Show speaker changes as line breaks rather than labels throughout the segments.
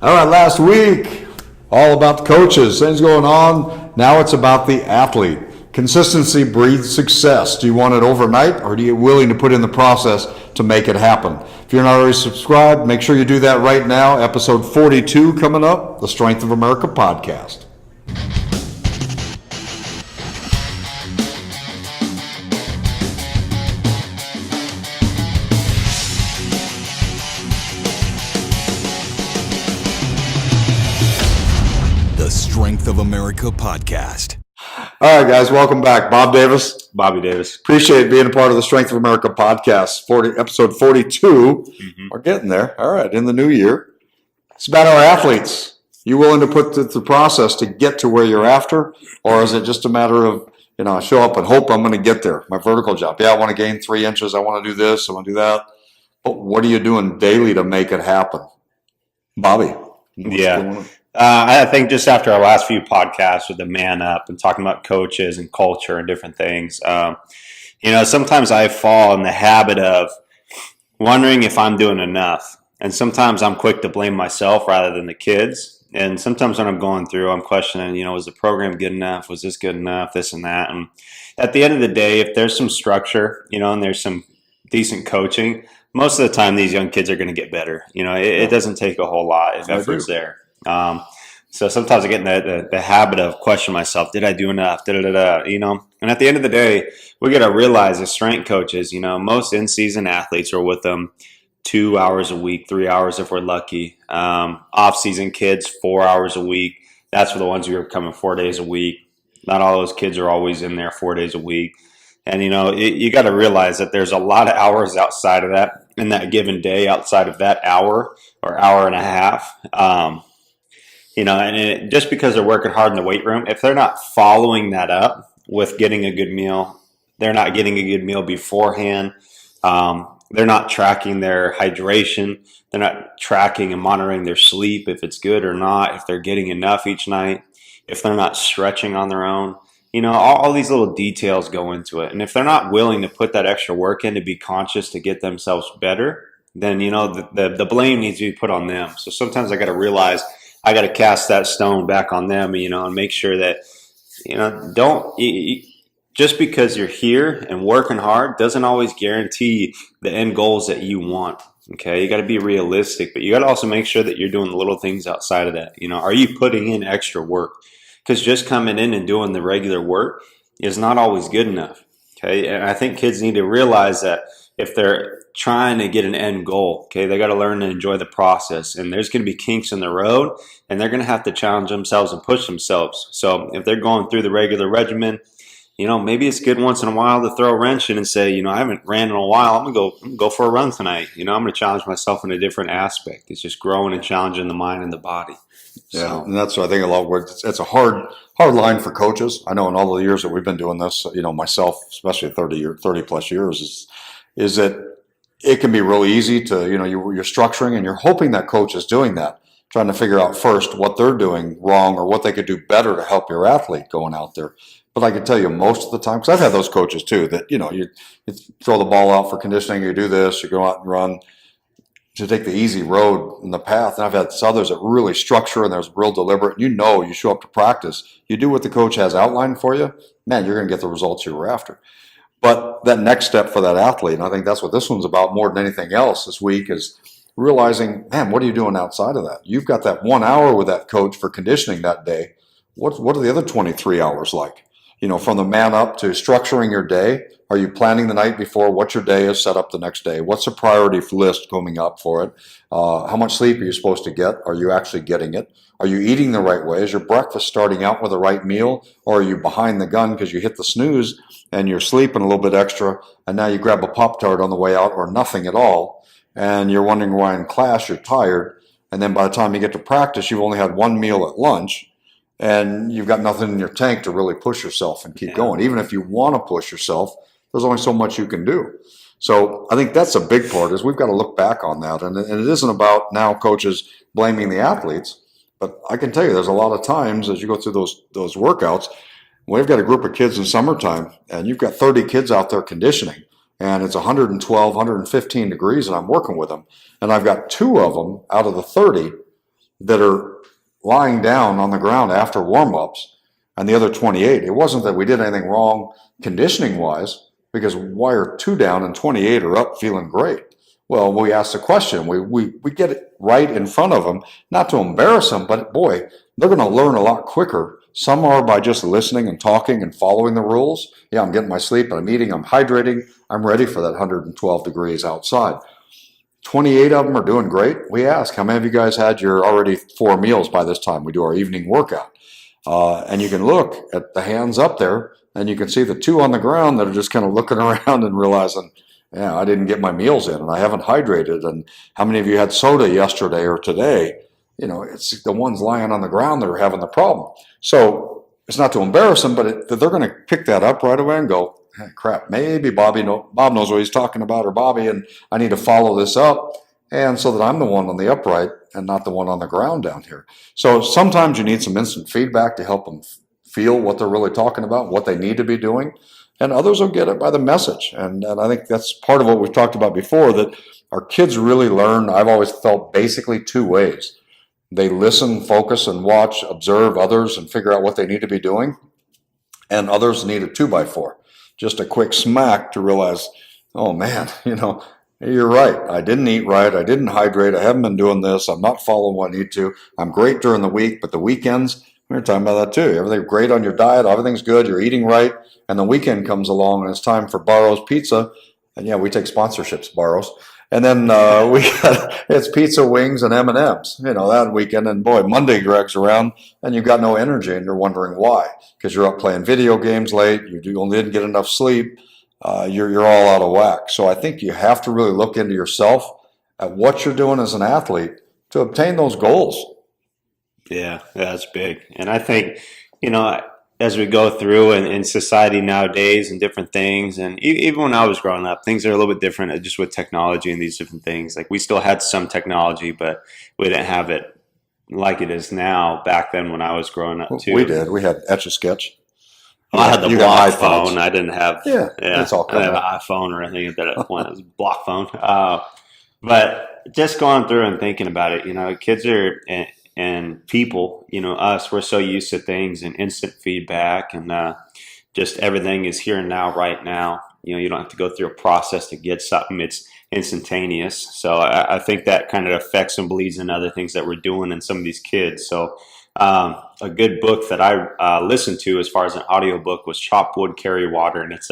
All right, last week, all about the coaches, things going on. Now it's about the athlete. Consistency breeds success. Do you want it overnight, or are you willing to put in the process to make it happen? If you're not already subscribed, make sure you do that right now. Episode 42 coming up, the Strength of America podcast.
Strength of America podcast.
All right, guys, welcome back. Bob Davis.
Bobby Davis.
Appreciate being a part of the Strength of America podcast. Episode 42. Mm-hmm. We're getting there. All right, in the new year. It's about our athletes. You willing to put the process to get to where you're after? Or is it just a matter of, I show up and hope I'm going to get there? My vertical jump. Yeah, I want to gain 3 inches. I want to do this. I want to do that. But what are you doing daily to make it happen? Bobby.
Yeah. I think just after our last few podcasts with the Man Up and talking about coaches and culture and different things, sometimes I fall in the habit of wondering if I'm doing enough. And sometimes I'm quick to blame myself rather than the kids. And sometimes when I'm going through, I'm questioning, was the program good enough? Was this good enough? This and that. And at the end of the day, if there's some structure, and there's some decent coaching, most of the time these young kids are going to get better. It doesn't take a whole lot if effort's there. So sometimes I get in the habit of questioning myself. Did I do enough? And at the end of the day, we got to realize as strength coaches, most in-season athletes are with them 2 hours a week, 3 hours if we're lucky. Off-season kids, 4 hours a week. That's for the ones who are coming 4 days a week. Not all those kids are always in there 4 days a week. And, you got to realize that there's a lot of hours outside of that in that given day, outside of that hour or hour and a half. Just because they're working hard in the weight room, if they're not following that up with getting a good meal, they're not getting a good meal beforehand. They're not tracking their hydration. They're not tracking and monitoring their sleep, if it's good or not, if they're getting enough each night, if they're not stretching on their own. All these little details go into it. And if they're not willing to put that extra work in to be conscious to get themselves better, then, the blame needs to be put on them. So sometimes I got to realize I got to cast that stone back on them, and make sure that, just because you're here and working hard doesn't always guarantee the end goals that you want. Okay. You got to be realistic, but you got to also make sure that you're doing the little things outside of that. Are you putting in extra work? Because just coming in and doing the regular work is not always good enough. Okay. And I think kids need to realize that if they're trying to get an end goal, okay, they got to learn to enjoy the process. And there's going to be kinks in the road, and they're going to have to challenge themselves and push themselves. So if they're going through the regular regimen, maybe it's good once in a while to throw a wrench in and say, I haven't ran in a while. I'm going to go for a run tonight. I'm going to challenge myself in a different aspect. It's just growing and challenging the mind and the body.
Yeah, and that's what I think a lot of it's a hard line for coaches. I know in all the years that we've been doing this, myself, especially 30 plus years, is that it can be really easy to, you're structuring and you're hoping that coach is doing that, trying to figure out first what they're doing wrong or what they could do better to help your athlete going out there. But I can tell you most of the time, because I've had those coaches too, that, you throw the ball out for conditioning, you do this, you go out and run to take the easy road in the path. And I've had others that really structure and there's real deliberate. You show up to practice, you do what the coach has outlined for you, man, you're going to get the results you were after. But that next step for that athlete, and I think that's what this one's about more than anything else this week, is realizing, man, what are you doing outside of that? You've got that 1 hour with that coach for conditioning that day. What are the other 23 hours like? From the man up to structuring your day. Are you planning the night before what your day is set up the next day? What's the priority list coming up for it? How much sleep are you supposed to get? Are you actually getting it? Are you eating the right way? Is your breakfast starting out with the right meal? Or are you behind the gun because you hit the snooze and you're sleeping a little bit extra and now you grab a Pop-Tart on the way out or nothing at all and you're wondering why in class you're tired, and then by the time you get to practice you've only had one meal at lunch and you've got nothing in your tank to really push yourself and keep going. Even if you want to push yourself, there's only so much you can do. So I think that's a big part, is we've got to look back on that. And it isn't about now coaches blaming the athletes, but I can tell you there's a lot of times as you go through those workouts, we've got a group of kids in summertime and you've got 30 kids out there conditioning and it's 112, 115 degrees and I'm working with them. And I've got 2 of them out of the 30 that are lying down on the ground after warm-ups, and the other 28. It wasn't that we did anything wrong conditioning-wise, because why are 2 down and 28 are up feeling great? Well, we asked the question. We get it right in front of them, not to embarrass them, but boy, they're going to learn a lot quicker. Some are by just listening and talking and following the rules. Yeah, I'm getting my sleep, I'm eating, I'm hydrating, I'm ready for that 112 degrees outside. 28 of them are doing great. We ask, how many of you guys had your already 4 meals by this time? We do our evening workout. And you can look at the hands up there, and you can see the 2 on the ground that are just kind of looking around and realizing, yeah, I didn't get my meals in, and I haven't hydrated. And how many of you had soda yesterday or today? It's the ones lying on the ground that are having the problem. So it's not to embarrass them, but they're going to pick that up right away and go, hey, crap, maybe Bob knows what he's talking about, or Bobby, and I need to follow this up. And so that I'm the one on the upright and not the one on the ground down here. So sometimes you need some instant feedback to help them feel what they're really talking about, what they need to be doing. And others will get it by the message. And I think that's part of what we've talked about before, that our kids really learn, I've always felt, basically 2 ways. They listen, focus, and watch, observe others, and figure out what they need to be doing. And others need a 2x4, just a quick smack to realize, oh man, you're right. I didn't eat right. I didn't hydrate. I haven't been doing this. I'm not following what I need to. I'm great during the week, but the weekends, we were talking about that too. Everything's great on your diet. Everything's good. You're eating right. And the weekend comes along and it's time for Barrow's Pizza. And yeah, we take sponsorships, Barrow's. And then it's pizza, wings, and M&Ms, that weekend. And boy, Monday drags around and you've got no energy and you're wondering why. Because you're up playing video games late. You didn't get enough sleep. You're all out of whack. So I think you have to really look into yourself at what you're doing as an athlete to obtain those goals.
Yeah, that's big. And I think, as we go through in society nowadays and different things, and even when I was growing up, things are a little bit different just with technology and these different things. Like we still had some technology, but we didn't have it like it is now back then when I was growing up too.
We did. We had Etch-a-Sketch.
I had the block phone. I didn't have
it's all
I didn't have an iPhone or anything at that point. It was a block phone. But just going through and thinking about it, kids are and people, us, we're so used to things and instant feedback and just everything is here and now, right now. You don't have to go through a process to get something. It's instantaneous. So I think that kind of affects and bleeds in other things that we're doing in some of these kids. So a good book that I listened to as far as an audiobook was Chop Wood, Carry Water. And it's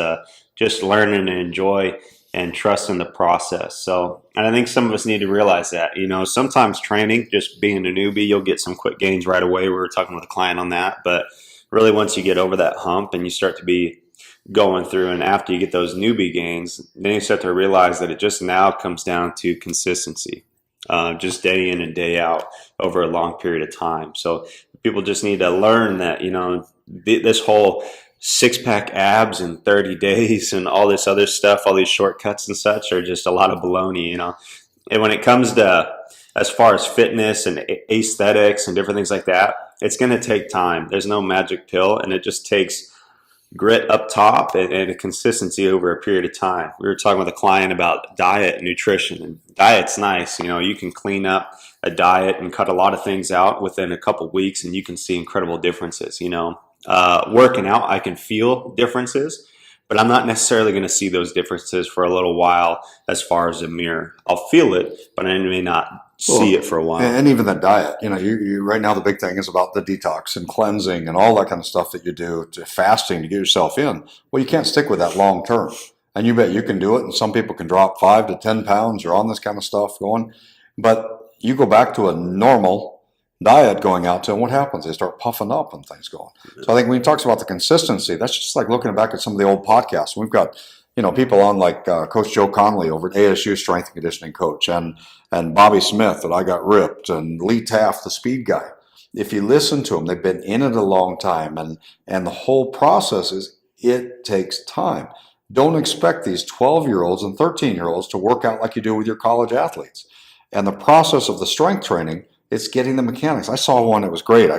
just learn and enjoy and trust in the process. So, and I think some of us need to realize that, sometimes training, just being a newbie, you'll get some quick gains right away. We were talking with a client on that, but really once you get over that hump and you start to be going through, and after you get those newbie gains, then you start to realize that it just now comes down to consistency, just day in and day out over a long period of time. So people just need to learn that, this whole 6-pack abs in 30 days and all this other stuff, all these shortcuts and such are just a lot of baloney, And when it comes to as far as fitness and aesthetics and different things like that, it's going to take time. There's no magic pill, and it just takes grit up top and a consistency over a period of time. We were talking with a client about diet and nutrition, and diet's nice. You can clean up a diet and cut a lot of things out within a couple weeks, and you can see incredible differences, Working out, I can feel differences, but I'm not necessarily going to see those differences for a little while as far as a mirror. I'll feel it, but I may not see it for a while.
And even the diet, you right now the big thing is about the detox and cleansing and all that kind of stuff that you do, to fasting to get yourself in. Well, you can't stick with that long term. And you bet you can do it. And some people can drop 5 to 10 pounds. You're on this kind of stuff going. But you go back to a normal diet going out to, and what happens? They start puffing up and things going. So I think when he talks about the consistency, that's just like looking back at some of the old podcasts. We've got, people on like Coach Joe Connolly over at ASU, strength and conditioning coach, and Bobby Smith at IgotRYPT, and Lee Taft, the speed guy. If you listen to them, they've been in it a long time, and the whole process it takes time. Don't expect these 12-year-olds and 13-year-olds to work out like you do with your college athletes. And the process of the strength training, it's getting the mechanics. I saw one that was great.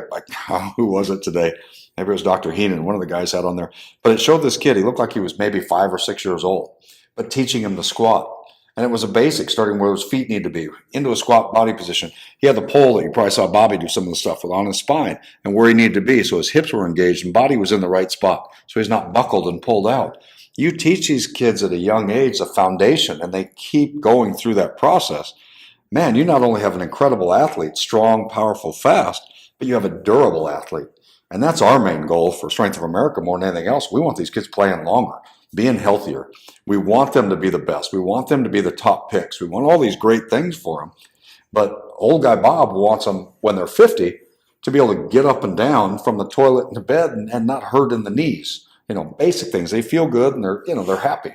Who was it today? Maybe it was Dr. Heenan, one of the guys had on there. But it showed this kid, he looked like he was maybe 5 or 6 years old, but teaching him to squat. And it was a basic, starting where his feet need to be, into a squat body position. He had the pole that you probably saw Bobby do some of the stuff with on his spine and where he needed to be. So his hips were engaged and body was in the right spot. So he's not buckled and pulled out. You teach these kids at a young age a foundation and they keep going through that process. Man, you not only have an incredible athlete, strong, powerful, fast, but you have a durable athlete. And that's our main goal for Strength of America more than anything else. We want these kids playing longer, being healthier. We want them to be the best. We want them to be the top picks. We want all these great things for them. But old guy Bob wants them, when they're 50, to be able to get up and down from the toilet into bed and not hurt in the knees. Basic things. They feel good and they're happy.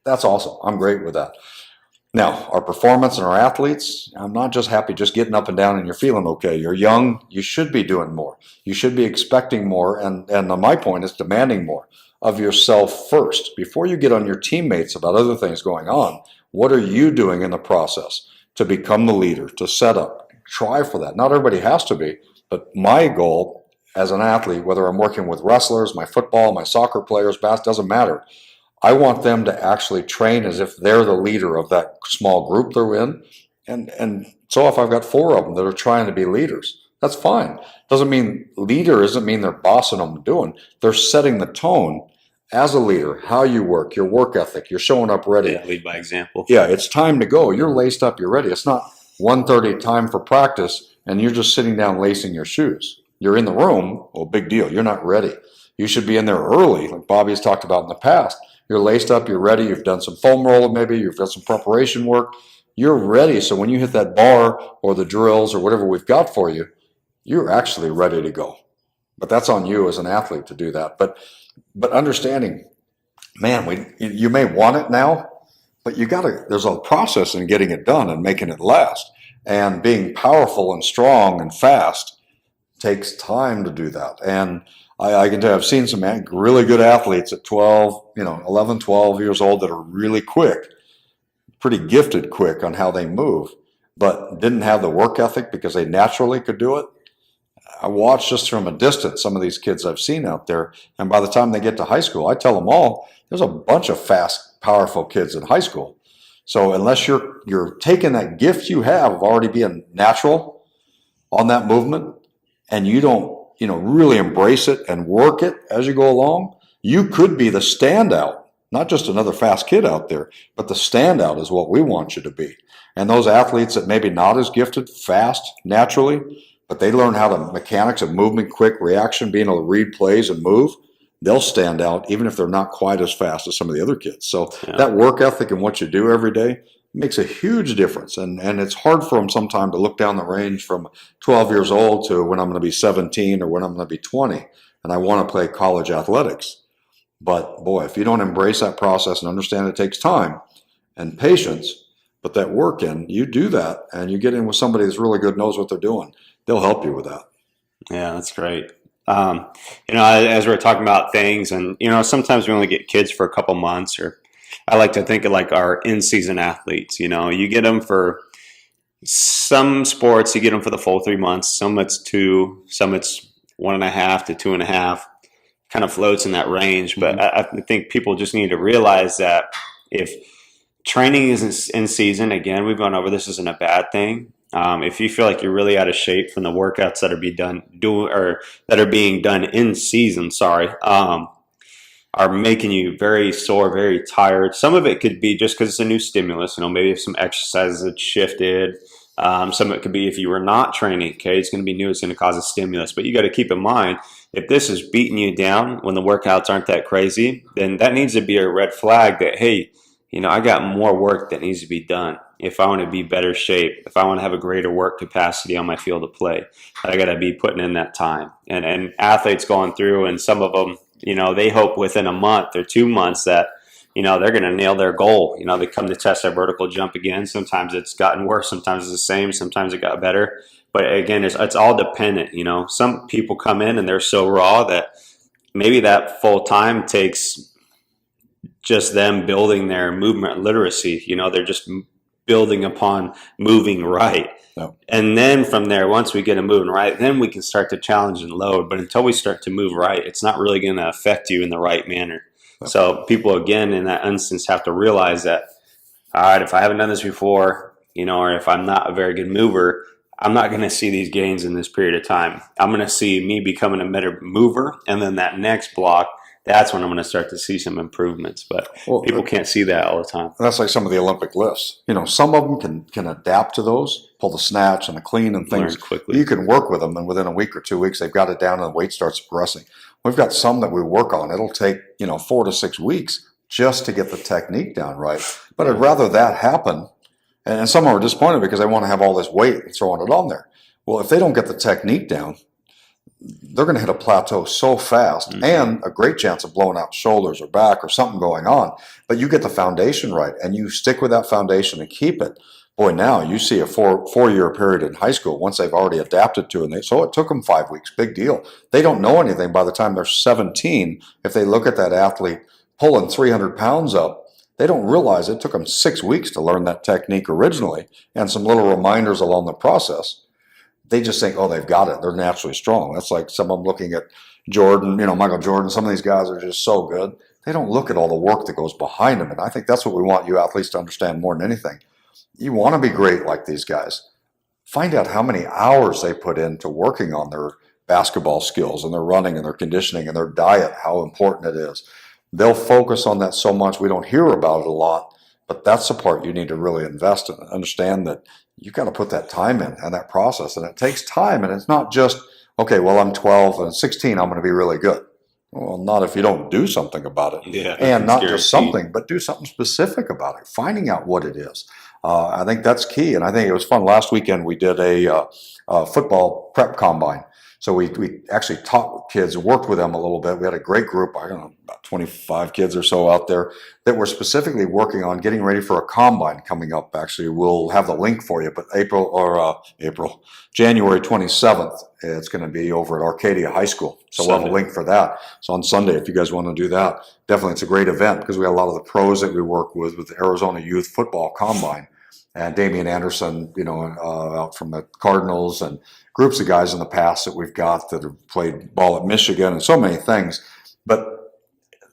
That's awesome. I'm great with that. Now, our performance and our athletes, I'm not just happy just getting up and down and you're feeling okay. You're young. You should be doing more. You should be expecting more. And my point is demanding more of yourself first. Before you get on your teammates about other things going on, what are you doing in the process to become the leader, to set up? Try for that. Not everybody has to be, but my goal as an athlete, whether I'm working with wrestlers, my football, my soccer players, doesn't matter. I want them to actually train as if they're the leader of that small group they're in. And so if I've got 4 of them that are trying to be leaders, that's fine. Doesn't mean they're bossing them doing. They're setting the tone as a leader, how you work, your work ethic, you're showing up ready.
Yeah, lead by example.
Yeah, it's time to go. You're laced up, you're ready. It's not 1:30 time for practice and you're just sitting down lacing your shoes. You're in the room, well, big deal. You're not ready. You should be in there early, like Bobby's talked about in the past. You're laced up, you're ready, you've done some foam rolling maybe, you've done some preparation work. You're ready, so when you hit that bar or the drills or whatever we've got for you, you're actually ready to go. But that's on you as an athlete to do that. But understanding, man, you may want it now, but there's a process in getting it done and making it last. And being powerful and strong and fast takes time to do that. And I can tell you, I've seen some really good athletes at 11, 12 years old that are really quick, pretty gifted quick on how they move, but didn't have the work ethic because they naturally could do it. I watch just from a distance some of these kids I've seen out there, and by the time they get to high school, I tell them all, there's a bunch of fast, powerful kids in high school. So unless you're taking that gift you have of already being natural on that movement, and you don't really embrace it and work it as you go along, you could be the standout, not just another fast kid out there, but the standout is what we want you to be. And those athletes that maybe not as gifted, fast, naturally, but they learn how the mechanics of movement, quick reaction, being able to read plays and move, they'll stand out even if they're not quite as fast as some of the other kids. So that work ethic and what you do every day makes a huge difference. And it's hard for them sometimes to look down the range from 12 years old to when I'm going to be 17 or when I'm going to be 20 and I want to play college athletics. But boy, if you don't embrace that process and understand it takes time and patience, put that work in, you do that and you get in with somebody that's really good, knows what they're doing. They'll help you with that.
Yeah, that's great. As we're talking about things and, sometimes we only get kids for a couple months, or I like to think of like our in-season athletes. You get them for some sports, you get them for the full 3 months. Some it's 2, some it's 1.5 to 2.5, kind of floats in that range. But I think people just need to realize that if training isn't in season, again, we've gone over this isn't a bad thing. If you feel like you're really out of shape from the workouts that are being done in season, are making you very sore, very tired. Some of it could be just because it's a new stimulus. Maybe if some exercises had shifted. Some of it could be if you were not training. Okay, it's going to be new. It's going to cause a stimulus. But you got to keep in mind, if this is beating you down when the workouts aren't that crazy, then that needs to be a red flag that, hey, I got more work that needs to be done. If I want to be better shape, if I want to have a greater work capacity on my field of play, I got to be putting in that time. And athletes going through, and some of them, they hope within a month or 2 months that, they're going to nail their goal. They come to test their vertical jump again. Sometimes it's gotten worse. Sometimes it's the same. Sometimes it got better. But again, it's all dependent. Some people come in and they're so raw that maybe that full time takes just them building their movement literacy. They're just building upon moving right.
No.
And then from there, once we get them moving right, then we can start to challenge and load. But until we start to move right, it's not really going to affect you in the right manner. No. So people, again, in that instance, have to realize that all right, if I haven't done this before, or if I'm not a very good mover, I'm not going to see these gains in this period of time. I'm going to see me becoming a better mover, and then that next block, that's when I'm going to start to see some improvements. But people can't see that all the time.
That's like some of the Olympic lifts. Some of them can adapt to those, pull the snatch and the clean and things.
Learn quickly.
You can work with them, and within a week or 2 weeks, they've got it down and the weight starts progressing. We've got some that we work on. It'll take, 4 to 6 weeks just to get the technique down right. But I'd rather that happen. And some are disappointed because they want to have all this weight and throwing it on there. Well, if they don't get the technique down, they're going to hit a plateau so fast and a great chance of blowing out shoulders or back or something going on. But you get the foundation right and you stick with that foundation and keep it. Boy, now you see a four-year period in high school once they've already adapted to it. So it took them 5 weeks. Big deal. They don't know anything by the time they're 17. If they look at that athlete pulling 300 pounds up, they don't realize it took them 6 weeks to learn that technique originally and some little reminders along the process. They just think, oh, they've got it. They're naturally strong. That's like some of them looking at Jordan, Michael Jordan. Some of these guys are just so good. They don't look at all the work that goes behind them. And I think that's what we want you athletes to understand more than anything. You want to be great like these guys. Find out how many hours they put into working on their basketball skills and their running and their conditioning and their diet, how important it is. They'll focus on that so much we don't hear about it a lot, but that's the part you need to really invest in. Understand that you got to put that time in and that process, and it takes time. And it's not just, okay, well, I'm 12 and 16, I'm going to be really good. Well, not if you don't do something about it.
Yeah,
and not just something, but do something specific about it, finding out what it is. I think that's key. And I think it was fun. Last weekend, we did a football prep combine. So we actually taught kids, worked with them a little bit. We had a great group, I don't know, about 25 kids or so out there that were specifically working on getting ready for a combine coming up. Actually, we'll have the link for you, but January 27th, it's going to be over at Arcadia High School. So we'll have a link for that. So on Sunday, if you guys want to do that, definitely it's a great event because we have a lot of the pros that we work with the Arizona Youth Football Combine. And Damian Anderson, out from the Cardinals, and groups of guys in the past that we've got that have played ball at Michigan and so many things. But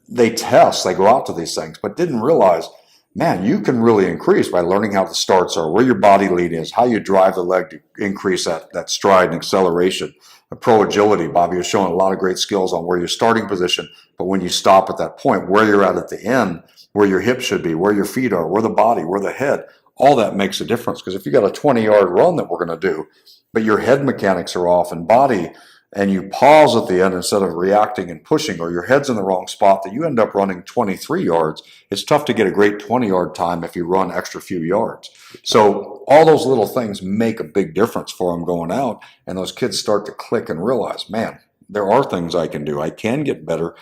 they go out to these things, but didn't realize, man, you can really increase by learning how the starts are, where your body lead is, how you drive the leg to increase that stride and acceleration. The pro agility, Bobby was showing a lot of great skills on where your starting position, but when you stop at that point, where you're at the end, where your hips should be, where your feet are, where the body, where the head, all that makes a difference. Because if you got a 20-yard run that we're going to do, but your head mechanics are off and body, and you pause at the end instead of reacting and pushing, or your head's in the wrong spot, that you end up running 23 yards. It's tough to get a great 20-yard time if you run extra few yards. So all those little things make a big difference for them going out, and those kids start to click and realize, man, there are things I can do. I can get better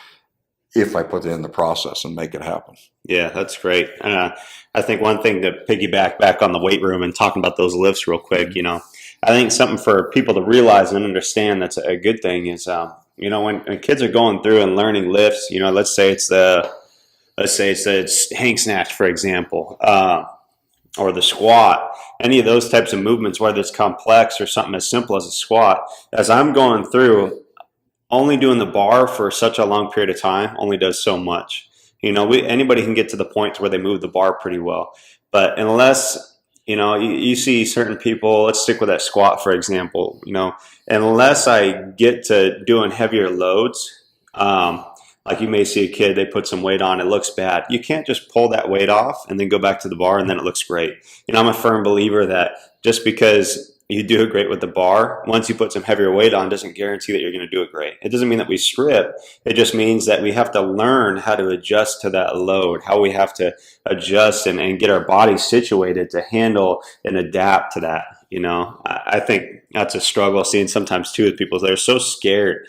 if I put it in the process and make it happen.
Yeah, that's great. I think one thing to piggyback back on the weight room and talking about those lifts real quick, I think something for people to realize and understand that's a good thing is, when kids are going through and learning lifts, let's say it's the hang snatch, for example, or the squat, any of those types of movements, whether it's complex or something as simple as a squat, as I'm going through, only doing the bar for such a long period of time only does so much. Anybody can get to the point where they move the bar pretty well, but unless you see certain people, let's stick with that squat, for example, unless I get to doing heavier loads, like you may see a kid, they put some weight on, it looks bad. You can't just pull that weight off and then go back to the bar and then it looks great. I'm a firm believer that just because you do it great with the bar, once you put some heavier weight on, doesn't guarantee that you're going to do it great. It doesn't mean that we strip. It just means that we have to learn how to adjust to that load, how we have to adjust and get our body situated to handle and adapt to that. I think that's a struggle seeing sometimes too with people. They're so scared.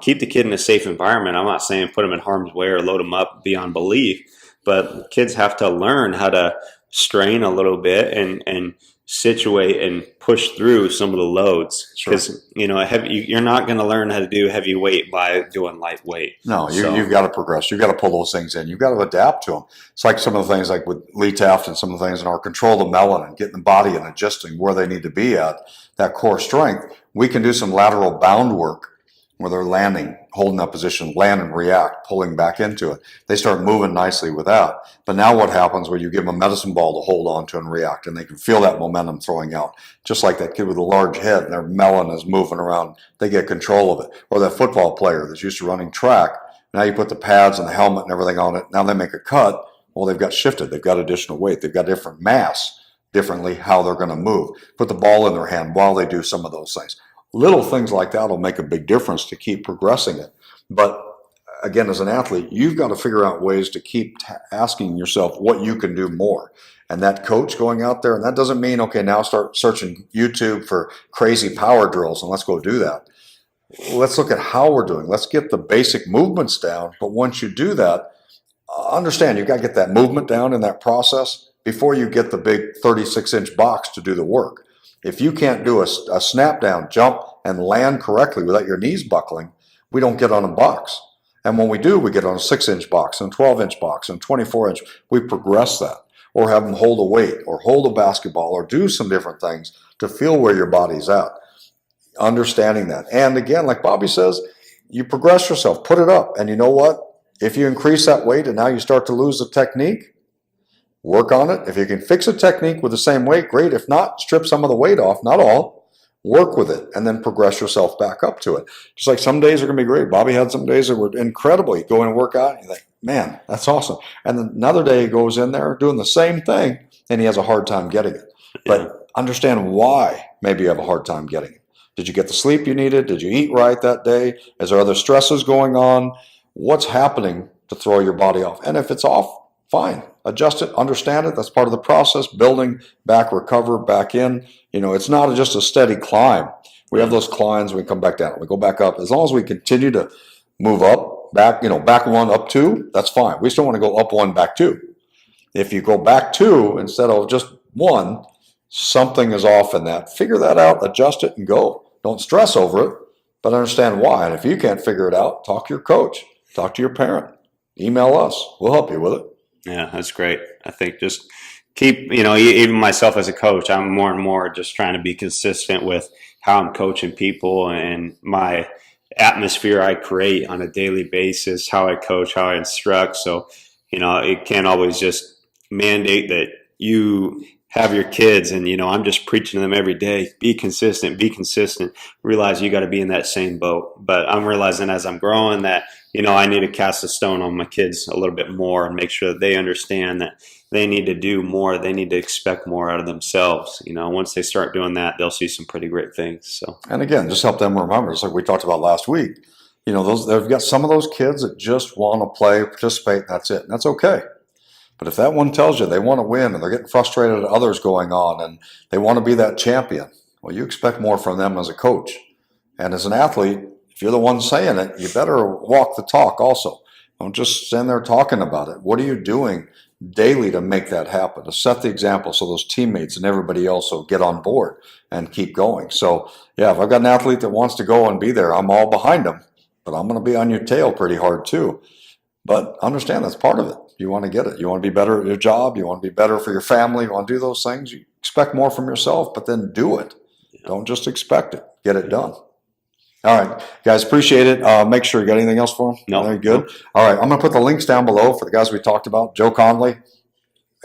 Keep the kid in a safe environment. I'm not saying put them in harm's way or load them up beyond belief, but kids have to learn how to strain a little bit and situate and push through some of the loads, because you're not going to learn how to do heavy weight by doing lightweight.
No, you've got to progress. You've got to pull those things in. You've got to adapt to them. It's like some of the things like with Lee Taft and some of the things in our control the melon and getting the body and adjusting where they need to be at that core strength. We can do some lateral bound work where they're landing holding that position, land and react, pulling back into it. They start moving nicely with that. But now what happens when you give them a medicine ball to hold on to and react, and they can feel that momentum throwing out, just like that kid with a large head and their melon is moving around. They get control of it. Or that football player that's used to running track, now you put the pads and the helmet and everything on it. Now they make a cut. Well, they've got shifted. They've got additional weight. They've got different mass, differently how they're going to move. Put the ball in their hand while they do some of those things. Little things like that will make a big difference to keep progressing it. But again, as an athlete, you've got to figure out ways to keep asking yourself what you can do more. And that coach going out there, and that doesn't mean, okay, now start searching YouTube for crazy power drills and let's go do that. Let's look at how we're doing. Let's get the basic movements down. But once you do that, understand you've got to get that movement down in that process before you get the big 36-inch box to do the work. If you can't do a snap down, jump, and land correctly without your knees buckling, we don't get on a box. And when we do, we get on a 6-inch box and 12-inch box and 24-inch. We progress that, or have them hold a weight or hold a basketball or do some different things to feel where your body's at. Understanding that. And again, like Bobby says, you progress yourself, put it up. And you know what? If you increase that weight and now you start to lose the technique, work on it. If you can fix a technique with the same weight, great. If not, strip some of the weight off, not all. Work with it and then progress yourself back up to it. Just like some days are going to be great. Bobby had some days that were incredible. You go in and work out and you're like, man, that's awesome. And then another day he goes in there doing the same thing and he has a hard time getting it. But understand why maybe you have a hard time getting it. Did you get the sleep you needed? Did you eat right that day? Is there other stresses going on? What's happening to throw your body off? And if it's off, fine. Adjust it, understand it. That's part of the process. Building back, recover, back in. You know, it's not just a steady climb. We have those climbs, we come back down, we go back up. As long as we continue to move up, back, back one, up two, that's fine. We still want to go up one, back two. If you go back two instead of just one, something is off in that. Figure that out, adjust it, and go. Don't stress over it, but understand why. And if you can't figure it out, talk to your coach, talk to your parent, email us. We'll help you with it.
Yeah, that's great. I think just keep, even myself as a coach, I'm more and more just trying to be consistent with how I'm coaching people and my atmosphere I create on a daily basis, how I coach, how I instruct. So, it can't always just mandate that you have your kids and, I'm just preaching to them every day, be consistent, realize you got to be in that same boat. But I'm realizing as I'm growing that, I need to cast a stone on my kids a little bit more and make sure that they understand that they need to do more. They need to expect more out of themselves. Once they start doing that, they'll see some pretty great things. So,
and again, just help them remember, just like we talked about last week, they've got some of those kids that just want to play, participate, and that's it. And that's okay. But if that one tells you they want to win and they're getting frustrated at others going on and they want to be that champion, well, you expect more from them as a coach. And as an athlete, if you're the one saying it, you better walk the talk also. Don't just stand there talking about it. What are you doing daily to make that happen, to set the example so those teammates and everybody else will get on board and keep going? So, yeah, if I've got an athlete that wants to go and be there, I'm all behind them, but I'm going to be on your tail pretty hard too. But understand that's part of it. You want to get it. You want to be better at your job. You want to be better for your family. You want to do those things. You expect more from yourself, but then do it. Don't just expect it. Get it done. All right, guys, appreciate it. Make sure you got anything else for them?
No.
Very good. All right, I'm going to put the links down below for the guys we talked about. Joe Connolly,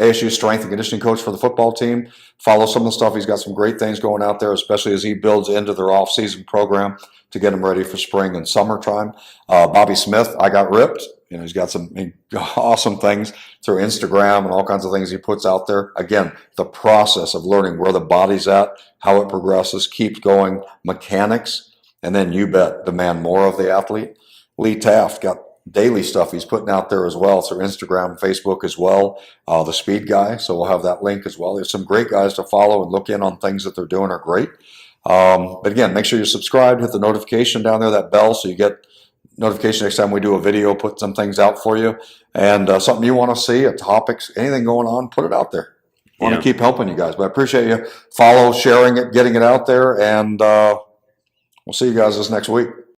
ASU strength and conditioning coach for the football team. Follow some of the stuff. He's got some great things going out there, especially as he builds into their off-season program to get them ready for spring and summertime. Bobby Smith, IgotRYPT. He's got some awesome things through Instagram and all kinds of things he puts out there. Again, the process of learning where the body's at, how it progresses, keeps going, mechanics, and then you bet, demand more of the athlete. Lee Taft got daily stuff he's putting out there as well through Instagram and Facebook as well. The Speed Guy, so we'll have that link as well. There's some great guys to follow and look in on things that they're doing are great. But again, make sure you're subscribed, hit the notification down there, that bell, so you get notification next time we do a video, put some things out for you. And something you want to see, a topics, anything going on, put it out there. I want to keep helping you guys. But I appreciate you follow, sharing it, getting it out there, and we'll see you guys this next week.